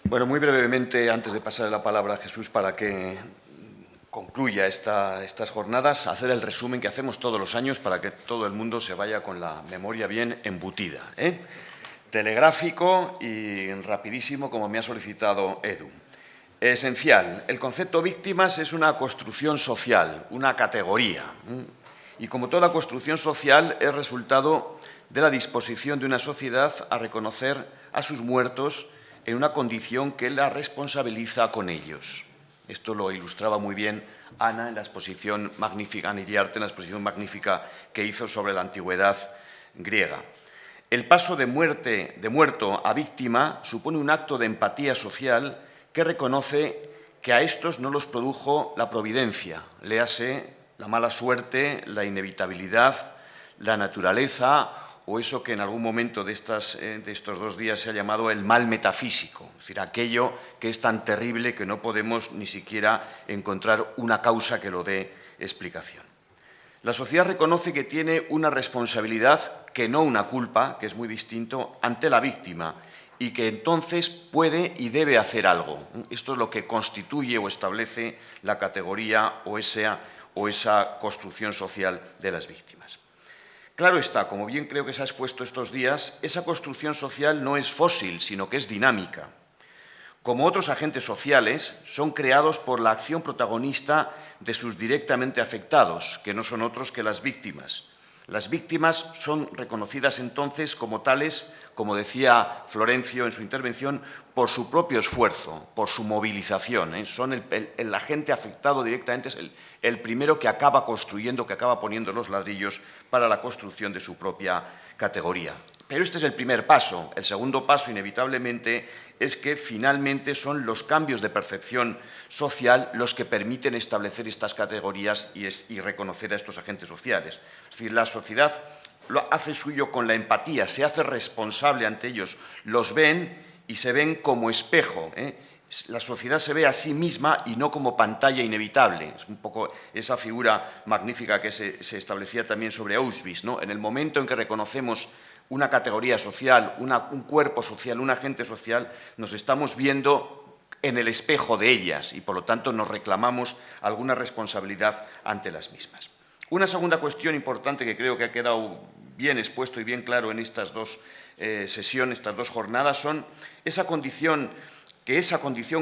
Bueno, muy brevemente, antes de pasar la palabra a Jesús para que concluya estas jornadas, hacer el resumen que hacemos todos los años para que todo el mundo se vaya con la memoria bien embutida, Telegráfico y rapidísimo, como me ha solicitado Edu. Esencial, el concepto víctimas es una construcción social, una categoría. Y como toda construcción social es resultado de la disposición de una sociedad a reconocer a sus muertos en una condición que la responsabiliza con ellos. Esto lo ilustraba muy bien Ana en la exposición magnífica, Ana Iriarte, en la exposición magnífica que hizo sobre la antigüedad griega. El paso de muerto a víctima supone un acto de empatía social que reconoce que a estos no los produjo la providencia, léase la mala suerte, la inevitabilidad, la naturaleza o eso que en algún momento de estos 2 días se ha llamado el mal metafísico, es decir, aquello que es tan terrible que no podemos ni siquiera encontrar una causa que lo dé explicación. La sociedad reconoce que tiene una responsabilidad, que no una culpa, que es muy distinto, ante la víctima y que entonces puede y debe hacer algo. Esto es lo que constituye o establece la categoría o esa construcción social de las víctimas. Claro está, como bien creo que se ha expuesto estos días, esa construcción social no es fósil, sino que es dinámica. Como otros agentes sociales, son creados por la acción protagonista de sus directamente afectados, que no son otros que las víctimas. Las víctimas son reconocidas entonces como tales, como decía Florencio en su intervención, por su propio esfuerzo, por su movilización. Son el agente afectado directamente, es el primero que acaba construyendo, que acaba poniendo los ladrillos para la construcción de su propia categoría. Pero este es el primer paso. El segundo paso, inevitablemente, es que finalmente son los cambios de percepción social los que permiten establecer estas categorías y reconocer a estos agentes sociales. Es decir, la sociedad lo hace suyo con la empatía, se hace responsable ante ellos, los ven y se ven como espejo. La sociedad se ve a sí misma y no como pantalla inevitable. Es un poco esa figura magnífica que se establecía también sobre Auschwitz, ¿no? En el momento en que reconocemos una categoría social, un cuerpo social, un agente social, nos estamos viendo en el espejo de ellas y, por lo tanto, nos reclamamos alguna responsabilidad ante las mismas. Una segunda cuestión importante que creo que ha quedado bien expuesto y bien claro en estas dos sesiones, estas dos jornadas, son esa condición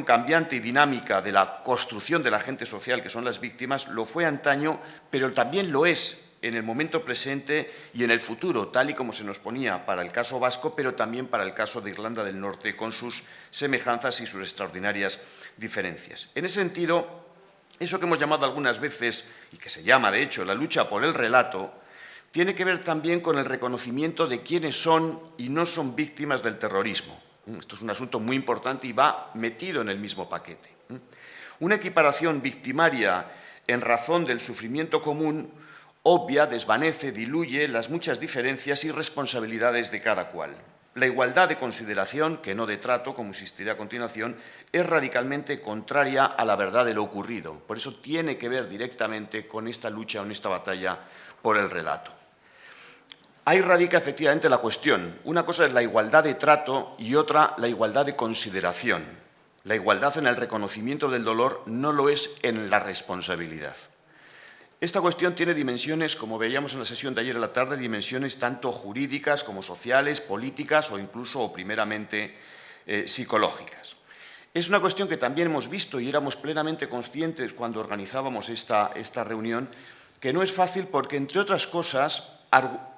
cambiante y dinámica de la construcción del agente social, que son las víctimas, lo fue antaño, pero también lo es en el momento presente y en el futuro, tal y como se nos ponía para el caso vasco, pero también para el caso de Irlanda del Norte, con sus semejanzas y sus extraordinarias diferencias. En ese sentido, eso que hemos llamado algunas veces, y que se llama, de hecho, la lucha por el relato, tiene que ver también con el reconocimiento de quiénes son y no son víctimas del terrorismo. Esto es un asunto muy importante y va metido en el mismo paquete. Una equiparación victimaria en razón del sufrimiento común obvia, desvanece, diluye las muchas diferencias y responsabilidades de cada cual. La igualdad de consideración, que no de trato, como insistiré a continuación, es radicalmente contraria a la verdad de lo ocurrido. Por eso tiene que ver directamente con esta lucha, con esta batalla por el relato. Ahí radica efectivamente la cuestión. Una cosa es la igualdad de trato y otra la igualdad de consideración. La igualdad en el reconocimiento del dolor no lo es en la responsabilidad. Esta cuestión tiene dimensiones, como veíamos en la sesión de ayer a la tarde, dimensiones tanto jurídicas como sociales, políticas o incluso o primeramente psicológicas. Es una cuestión que también hemos visto y éramos plenamente conscientes cuando organizábamos esta reunión, que no es fácil porque, entre otras cosas,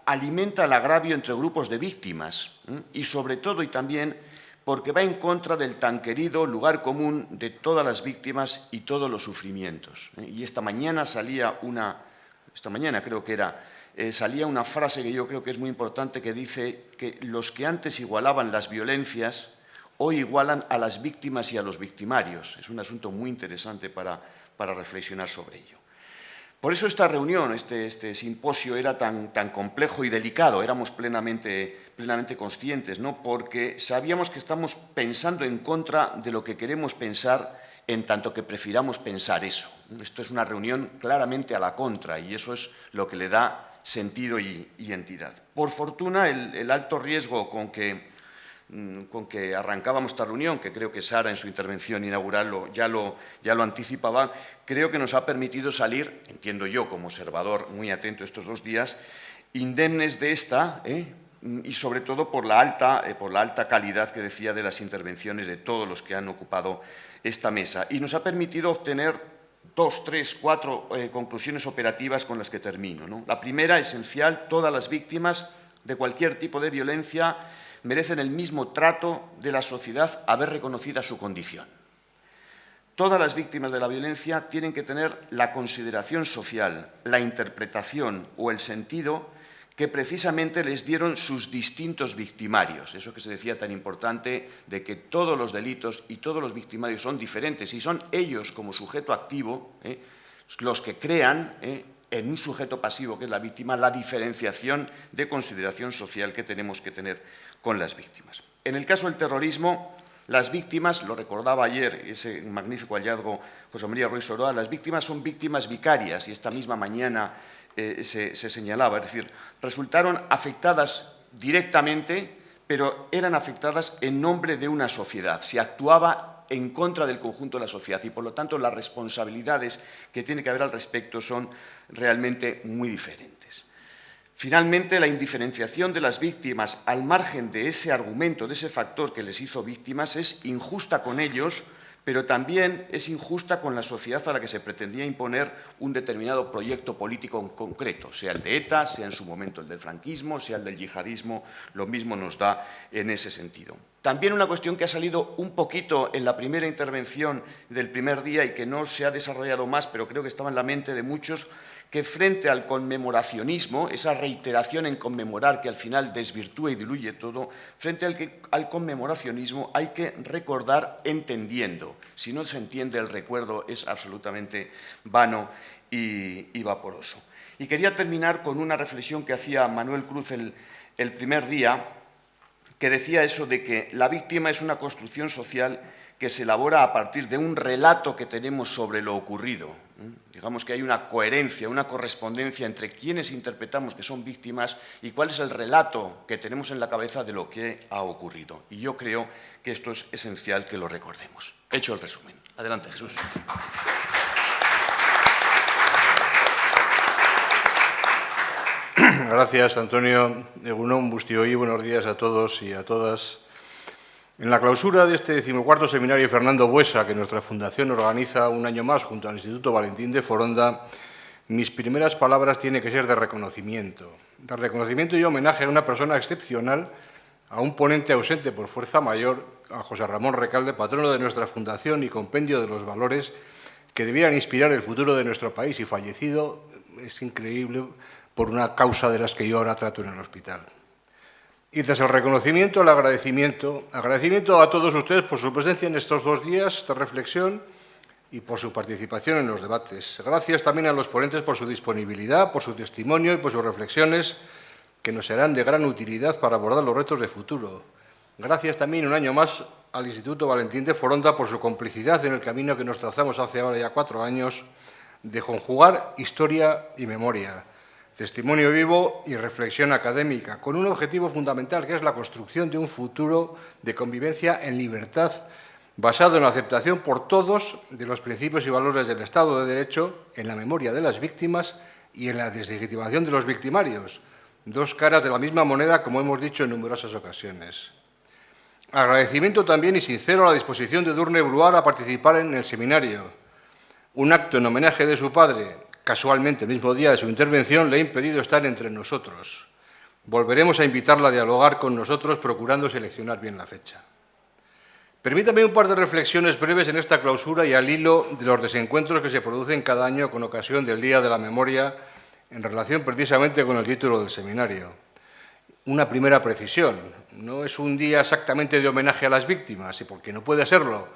alimenta el agravio entre grupos de víctimas y, sobre todo y también, porque va en contra del tan querido lugar común de todas las víctimas y todos los sufrimientos. Y esta mañana salía una frase que yo creo que es muy importante, que dice que los que antes igualaban las violencias hoy igualan a las víctimas y a los victimarios. Es un asunto muy interesante para reflexionar sobre ello. Por eso esta reunión, este simposio era tan complejo y delicado, éramos plenamente conscientes, ¿no? Porque sabíamos que estamos pensando en contra de lo que queremos pensar en tanto que prefiramos pensar eso. Esto es una reunión claramente a la contra y eso es lo que le da sentido y entidad. Por fortuna, el alto riesgo con que con que arrancábamos esta reunión, que creo que Sara en su intervención inaugural ya lo anticipaba, creo que nos ha permitido salir, entiendo yo como observador muy atento estos 2 días, indemnes de esta, y sobre todo por la alta calidad que decía de las intervenciones de todos los que han ocupado esta mesa. Y nos ha permitido obtener 2, 3, 4 conclusiones operativas con las que termino, ¿no? La primera, esencial: todas las víctimas de cualquier tipo de violencia merecen el mismo trato de la sociedad a ver reconocida su condición. Todas las víctimas de la violencia tienen que tener la consideración social, la interpretación o el sentido que precisamente les dieron sus distintos victimarios. Eso que se decía tan importante de que todos los delitos y todos los victimarios son diferentes y son ellos como sujeto activo los que crean en un sujeto pasivo, que es la víctima, la diferenciación de consideración social que tenemos que tener con las víctimas. En el caso del terrorismo, las víctimas, lo recordaba ayer ese magnífico hallazgo José María Ruiz Soroa, las víctimas son víctimas vicarias, y esta misma mañana se señalaba, es decir, resultaron afectadas directamente, pero eran afectadas en nombre de una sociedad. Se actuaba en contra del conjunto de la sociedad y, por lo tanto, las responsabilidades que tiene que haber al respecto son realmente muy diferentes. Finalmente, la indiferenciación de las víctimas al margen de ese argumento, de ese factor que les hizo víctimas, es injusta con ellos, pero también es injusta con la sociedad a la que se pretendía imponer un determinado proyecto político en concreto, sea el de ETA, sea en su momento el del franquismo, sea el del yihadismo, lo mismo nos da en ese sentido. También una cuestión que ha salido un poquito en la primera intervención del primer día y que no se ha desarrollado más, pero creo que estaba en la mente de muchos, que frente al conmemoracionismo, esa reiteración en conmemorar que al final desvirtúa y diluye todo, frente al conmemoracionismo hay que recordar entendiendo. Si no se entiende, el recuerdo es absolutamente vano y vaporoso. Y quería terminar con una reflexión que hacía Manuel Cruz el primer día, que decía eso de que la víctima es una construcción social que se elabora a partir de un relato que tenemos sobre lo ocurrido. Digamos que hay una coherencia, una correspondencia entre quienes interpretamos que son víctimas y cuál es el relato que tenemos en la cabeza de lo que ha ocurrido. Y yo creo que esto es esencial que lo recordemos. Hecho el resumen. Adelante, Jesús. Gracias, Antonio. Egunon, Bustioí, buenos días a todos y a todas. En la clausura de este 14º seminario Fernando Buesa, que nuestra fundación organiza un año más junto al Instituto Valentín de Foronda, mis primeras palabras tienen que ser de reconocimiento. De reconocimiento y homenaje a una persona excepcional, a un ponente ausente por fuerza mayor, a José Ramón Recalde, patrono de nuestra fundación y compendio de los valores que debieran inspirar el futuro de nuestro país y fallecido, es increíble, por una causa de las que yo ahora trato en el hospital. Y tras el reconocimiento, el agradecimiento a todos ustedes por su presencia en estos 2 días de reflexión y por su participación en los debates. Gracias también a los ponentes por su disponibilidad, por su testimonio y por sus reflexiones que nos serán de gran utilidad para abordar los retos de futuro. Gracias también un año más al Instituto Valentín de Foronda por su complicidad en el camino que nos trazamos hace ahora ya 4 años de conjugar historia y memoria, testimonio vivo y reflexión académica, con un objetivo fundamental que es la construcción de un futuro de convivencia en libertad, basado en la aceptación por todos de los principios y valores del Estado de Derecho, en la memoria de las víctimas y en la deslegitimación de los victimarios, 2 caras de la misma moneda, como hemos dicho en numerosas ocasiones. Agradecimiento también y sincero a la disposición de Edurne Bruar a participar en el seminario, un acto en homenaje de su padre. Casualmente, el mismo día de su intervención, le ha impedido estar entre nosotros. Volveremos a invitarla a dialogar con nosotros, procurando seleccionar bien la fecha. Permítame un par de reflexiones breves en esta clausura y al hilo de los desencuentros que se producen cada año con ocasión del Día de la Memoria, en relación precisamente con el título del seminario. Una primera precisión. No es un día exactamente de homenaje a las víctimas, y porque no puede serlo.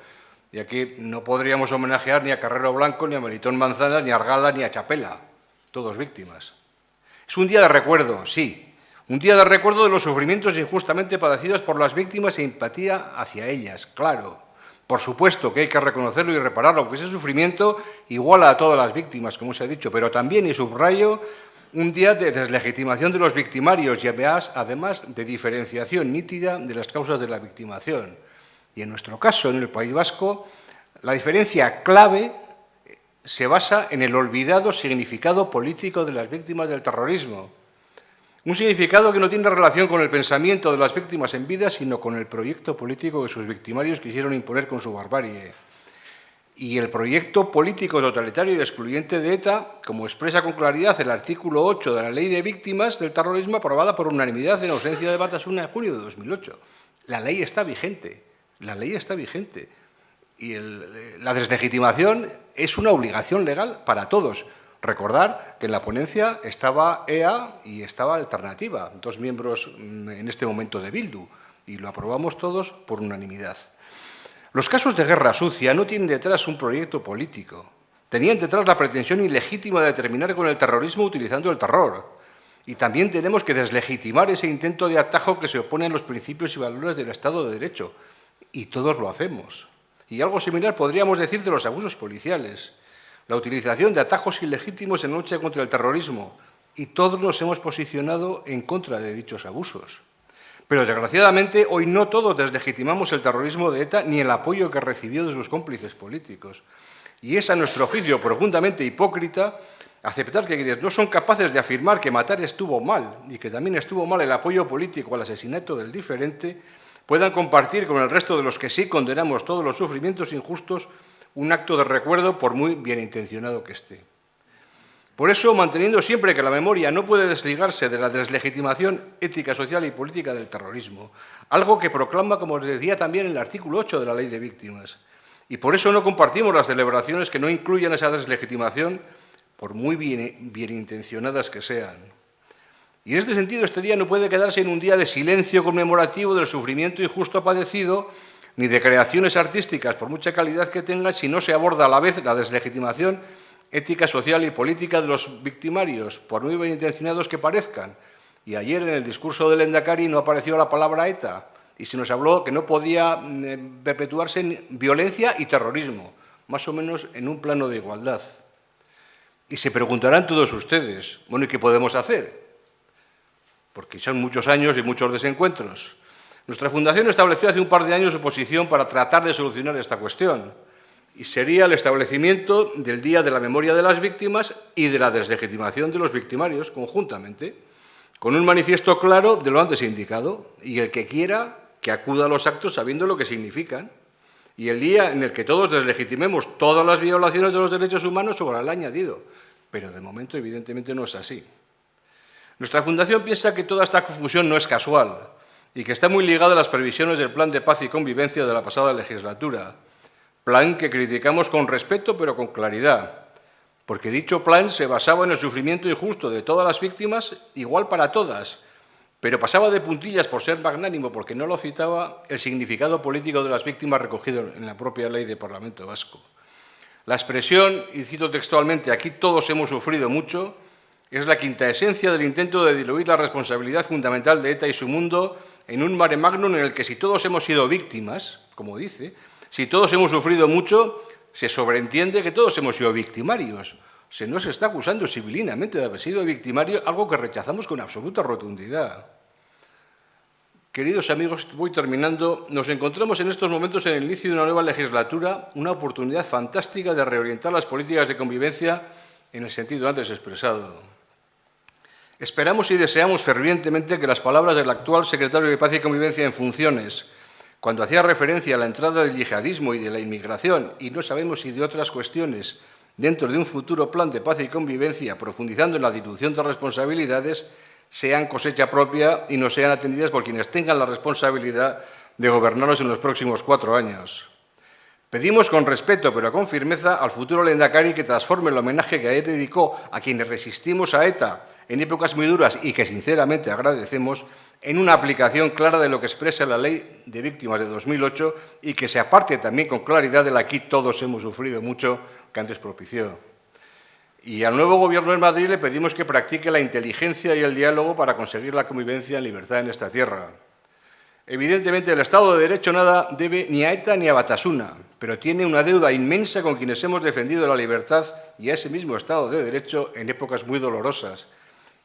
Y aquí no podríamos homenajear ni a Carrero Blanco, ni a Melitón Manzana, ni a Argala, ni a Chapela, todos víctimas. Es un día de recuerdo, sí, un día de recuerdo de los sufrimientos injustamente padecidos por las víctimas e empatía hacia ellas, claro. Por supuesto que hay que reconocerlo y repararlo, porque ese sufrimiento iguala a todas las víctimas, como se ha dicho, pero también, y subrayo, un día de deslegitimación de los victimarios y además de diferenciación nítida de las causas de la victimación. Y en nuestro caso, en el País Vasco, la diferencia clave se basa en el olvidado significado político de las víctimas del terrorismo. Un significado que no tiene relación con el pensamiento de las víctimas en vida, sino con el proyecto político que sus victimarios quisieron imponer con su barbarie. Y el proyecto político totalitario y excluyente de ETA, como expresa con claridad el artículo 8 de la Ley de Víctimas del Terrorismo, aprobada por unanimidad en ausencia de Batasuna en junio de 2008. La ley está vigente, la ley está vigente. Y la deslegitimación es una obligación legal para todos. Recordar que en la ponencia estaba EA y estaba Alternativa, dos miembros en este momento de Bildu, y lo aprobamos todos por unanimidad. Los casos de guerra sucia no tienen detrás un proyecto político. Tenían detrás la pretensión ilegítima de terminar con el terrorismo utilizando el terror. Y también tenemos que deslegitimar ese intento de atajo que se opone a los principios y valores del Estado de Derecho. Y todos lo hacemos. Y algo similar podríamos decir de los abusos policiales. La utilización de atajos ilegítimos en lucha contra el terrorismo. Y todos nos hemos posicionado en contra de dichos abusos. Pero, desgraciadamente, hoy no todos deslegitimamos el terrorismo de ETA ni el apoyo que recibió de sus cómplices políticos. Y es, a nuestro juicio, profundamente hipócrita aceptar que quienes no son capaces de afirmar que matar estuvo mal y que también estuvo mal el apoyo político al asesinato del diferente, puedan compartir con el resto de los que sí condenamos todos los sufrimientos injustos un acto de recuerdo, por muy bien intencionado que esté. Por eso, manteniendo siempre que la memoria no puede desligarse de la deslegitimación ética, social y política del terrorismo, algo que proclama, como os decía también, el artículo 8 de la Ley de Víctimas. Y por eso no compartimos las celebraciones que no incluyan esa deslegitimación, por muy bien intencionadas que sean. Y en este sentido, este día no puede quedarse en un día de silencio conmemorativo del sufrimiento injusto padecido, ni de creaciones artísticas, por mucha calidad que tengan, si no se aborda a la vez la deslegitimación ética, social y política de los victimarios, por muy bien intencionados que parezcan. Y ayer en el discurso del Lehendakari no apareció la palabra ETA y se nos habló que no podía perpetuarse en violencia y terrorismo, más o menos en un plano de igualdad. Y se preguntarán todos ustedes, bueno, ¿y qué podemos hacer? Porque son muchos años y muchos desencuentros. Nuestra fundación estableció hace un par de años su posición para tratar de solucionar esta cuestión. Y sería el establecimiento del Día de la Memoria de las Víctimas y de la deslegitimación de los victimarios, conjuntamente, con un manifiesto claro de lo antes indicado, y el que quiera que acuda a los actos sabiendo lo que significan, y el día en el que todos deslegitimemos todas las violaciones de los derechos humanos sobre el añadido. Pero de momento, evidentemente, no es así. Nuestra fundación piensa que toda esta confusión no es casual y que está muy ligada a las previsiones del Plan de Paz y Convivencia de la pasada legislatura, plan que criticamos con respeto pero con claridad, porque dicho plan se basaba en el sufrimiento injusto de todas las víctimas, igual para todas, pero pasaba de puntillas por ser magnánimo, porque no lo citaba el significado político de las víctimas recogido en la propia ley del Parlamento Vasco. La expresión, y cito textualmente, aquí todos hemos sufrido mucho, es la quinta esencia del intento de diluir la responsabilidad fundamental de ETA y su mundo en un mare magnum en el que si todos hemos sido víctimas, como dice, si todos hemos sufrido mucho, se sobreentiende que todos hemos sido victimarios. Se nos está acusando civilinamente de haber sido victimario, algo que rechazamos con absoluta rotundidad. Queridos amigos, voy terminando. Nos encontramos en estos momentos en el inicio de una nueva legislatura, una oportunidad fantástica de reorientar las políticas de convivencia en el sentido antes expresado. Esperamos y deseamos fervientemente que las palabras del actual secretario de Paz y Convivencia en funciones, cuando hacía referencia a la entrada del yihadismo y de la inmigración, y no sabemos si de otras cuestiones, dentro de un futuro plan de paz y convivencia, profundizando en la dilución de responsabilidades, sean cosecha propia y no sean atendidas por quienes tengan la responsabilidad de gobernarnos en los próximos 4 años. Pedimos con respeto, pero con firmeza, al futuro Lehendakari que transforme el homenaje que ayer dedicó a quienes resistimos a ETA en épocas muy duras y que sinceramente agradecemos, en una aplicación clara de lo que expresa la Ley de Víctimas de 2008 y que se aparte también con claridad de la aquí todos hemos sufrido mucho que antes propició. Y al nuevo Gobierno de Madrid le pedimos que practique la inteligencia y el diálogo para conseguir la convivencia en libertad en esta tierra. Evidentemente, el Estado de Derecho nada debe ni a ETA ni a Batasuna, pero tiene una deuda inmensa con quienes hemos defendido la libertad y a ese mismo Estado de Derecho en épocas muy dolorosas.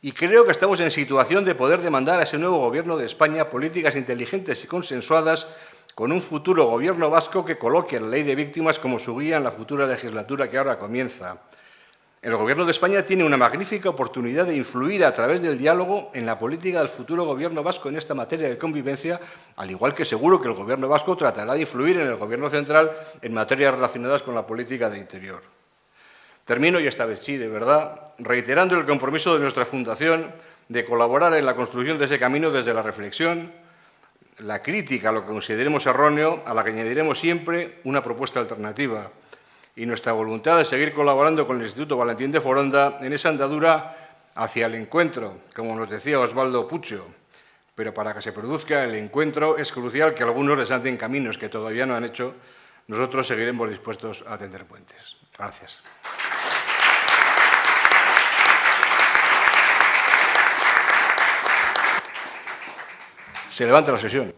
Y creo que estamos en situación de poder demandar a ese nuevo Gobierno de España políticas inteligentes y consensuadas con un futuro Gobierno vasco que coloque la ley de víctimas como su guía en la futura legislatura que ahora comienza. El Gobierno de España tiene una magnífica oportunidad de influir a través del diálogo en la política del futuro Gobierno vasco en esta materia de convivencia, al igual que seguro que el Gobierno vasco tratará de influir en el Gobierno central en materias relacionadas con la política de interior. Termino, y esta vez sí, de verdad, reiterando el compromiso de nuestra Fundación de colaborar en la construcción de ese camino desde la reflexión, la crítica a lo que consideremos erróneo, a la que añadiremos siempre una propuesta alternativa, y nuestra voluntad de seguir colaborando con el Instituto Valentín de Foronda en esa andadura hacia el encuentro, como nos decía Osvaldo Puccio. Pero para que se produzca el encuentro es crucial que algunos desanden caminos que todavía no han hecho. Nosotros seguiremos dispuestos a tender puentes. Gracias. Se levanta la sesión.